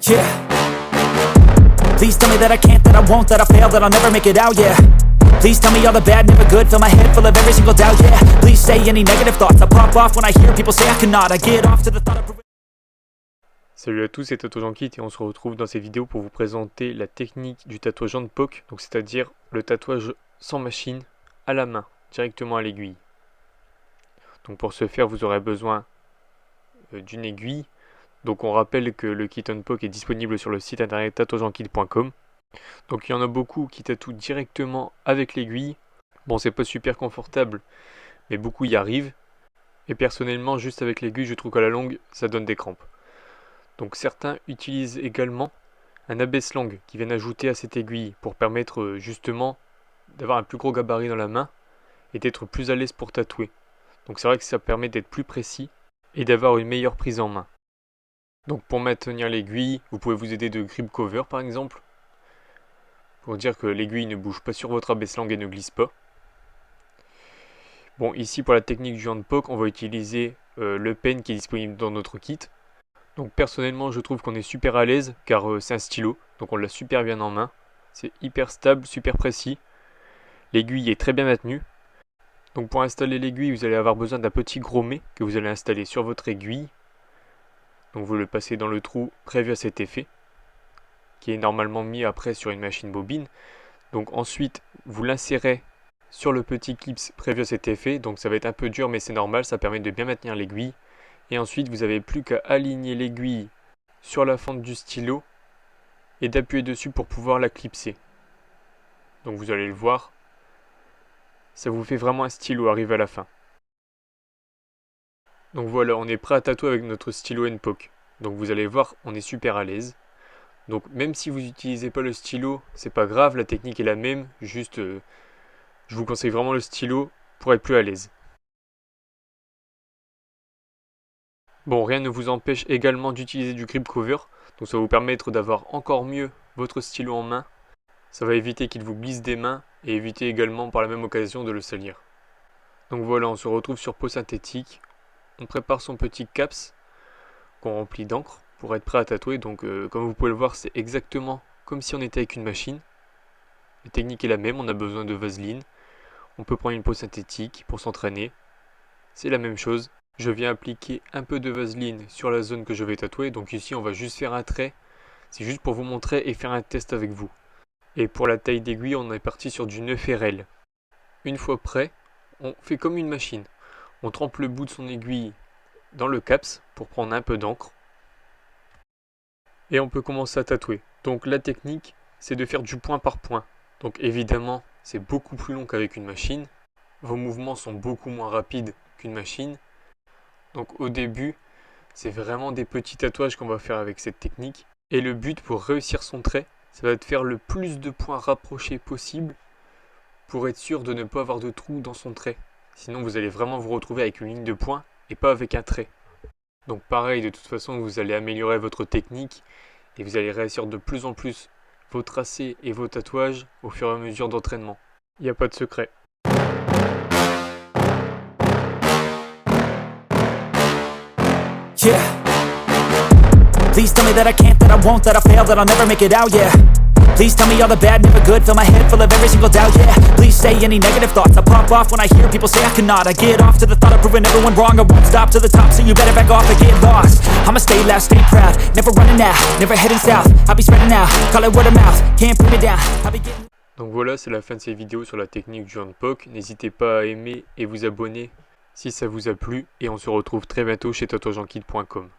Yeah. Please tell me that I can't, that I won't, that I fail, that I'll never make it out, yeah. Please tell me all the bad, never good, fill my head full of every single doubt, yeah. Please say any negative thoughts, I pop off when I hear people say I cannot. I get off to the thought of... Salut à tous, c'est TatouageEnKit et on se retrouve dans cette vidéo pour vous présenter la technique du tatouage handpoke, donc c'est-à-dire le tatouage sans machine, à la main, directement à l'aiguille. Donc pour ce faire, vous aurez besoin d'une aiguille. Donc on rappelle que le kit handpoke est disponible sur le site internet tatouagenkit.com. Donc il y en a beaucoup qui tatouent directement avec l'aiguille. Bon, c'est pas super confortable, mais beaucoup y arrivent. Et personnellement, juste avec l'aiguille, je trouve qu'à la longue, ça donne des crampes. Donc certains utilisent également un abaisse-langue qui viennent ajouter à cette aiguille pour permettre justement d'avoir un plus gros gabarit dans la main et d'être plus à l'aise pour tatouer. Donc c'est vrai que ça permet d'être plus précis et d'avoir une meilleure prise en main. Donc pour maintenir l'aiguille, vous pouvez vous aider de grip cover par exemple, pour dire que l'aiguille ne bouge pas sur votre abaisse-langue et ne glisse pas. Bon, ici pour la technique du handpoke, on va utiliser le pen qui est disponible dans notre kit. Donc personnellement je trouve qu'on est super à l'aise car c'est un stylo, donc on l'a super bien en main. C'est hyper stable, super précis. L'aiguille est très bien maintenue. Donc pour installer l'aiguille, vous allez avoir besoin d'un petit grommet que vous allez installer sur votre aiguille. Donc vous le passez dans le trou prévu à cet effet, qui est normalement mis après sur une machine bobine. Donc ensuite, vous l'insérez sur le petit clip prévu à cet effet. Donc ça va être un peu dur, mais c'est normal, ça permet de bien maintenir l'aiguille. Et ensuite, vous n'avez plus qu'à aligner l'aiguille sur la fente du stylo et d'appuyer dessus pour pouvoir la clipser. Donc vous allez le voir, ça vous fait vraiment un stylo arrivé à la fin. Donc voilà, on est prêt à tatouer avec notre stylo handpoke. Donc vous allez voir, on est super à l'aise. Donc même si vous n'utilisez pas le stylo, c'est pas grave, la technique est la même. Juste, je vous conseille vraiment le stylo pour être plus à l'aise. Bon, rien ne vous empêche également d'utiliser du grip cover. Donc ça va vous permettre d'avoir encore mieux votre stylo en main. Ça va éviter qu'il vous glisse des mains et éviter également par la même occasion de le salir. Donc voilà, on se retrouve sur peau synthétique. On prépare son petit caps qu'on remplit d'encre pour être prêt à tatouer. Donc comme vous pouvez le voir, c'est exactement comme si on était avec une machine. La technique est la même, on a besoin de vaseline. On peut prendre une peau synthétique pour s'entraîner. C'est la même chose. Je viens appliquer un peu de vaseline sur la zone que je vais tatouer. Donc ici, on va juste faire un trait. C'est juste pour vous montrer et faire un test avec vous. Et pour la taille d'aiguille, on est parti sur du 9 RL. Une fois prêt, on fait comme une machine. On trempe le bout de son aiguille dans le caps pour prendre un peu d'encre. Et on peut commencer à tatouer. Donc la technique, c'est de faire du point par point. Donc évidemment, c'est beaucoup plus long qu'avec une machine. Vos mouvements sont beaucoup moins rapides qu'une machine. Donc au début, c'est vraiment des petits tatouages qu'on va faire avec cette technique. Et le but pour réussir son trait, ça va être de faire le plus de points rapprochés possible pour être sûr de ne pas avoir de trou dans son trait. Sinon vous allez vraiment vous retrouver avec une ligne de pointe et pas avec un trait. Donc pareil, de toute façon vous allez améliorer votre technique et vous allez réussir de plus en plus vos tracés et vos tatouages au fur et à mesure d'entraînement. Il n'y a pas de secret. Yeah. Please tell me that I can't, that I won't, that I fail, that I'll never make it out, yeah. Please tell me all the bad, never good, fill my head full of every single doubt, yeah. Please say any negative thoughts, I pop off when I hear people say I cannot. I get off to the thought of proving everyone wrong, I won't stop to the top, so you better back off and get lost. I'ma stay loud, stay proud, never running out, never heading south. I'll be spreading out, call it word of mouth, can't put me down, I'll be getting... Donc voilà, c'est la fin de cette vidéo sur la technique du handpoke. N'hésitez pas à aimer et vous abonner si ça vous a plu. Et on se retrouve très bientôt chez tatouagenkit.com.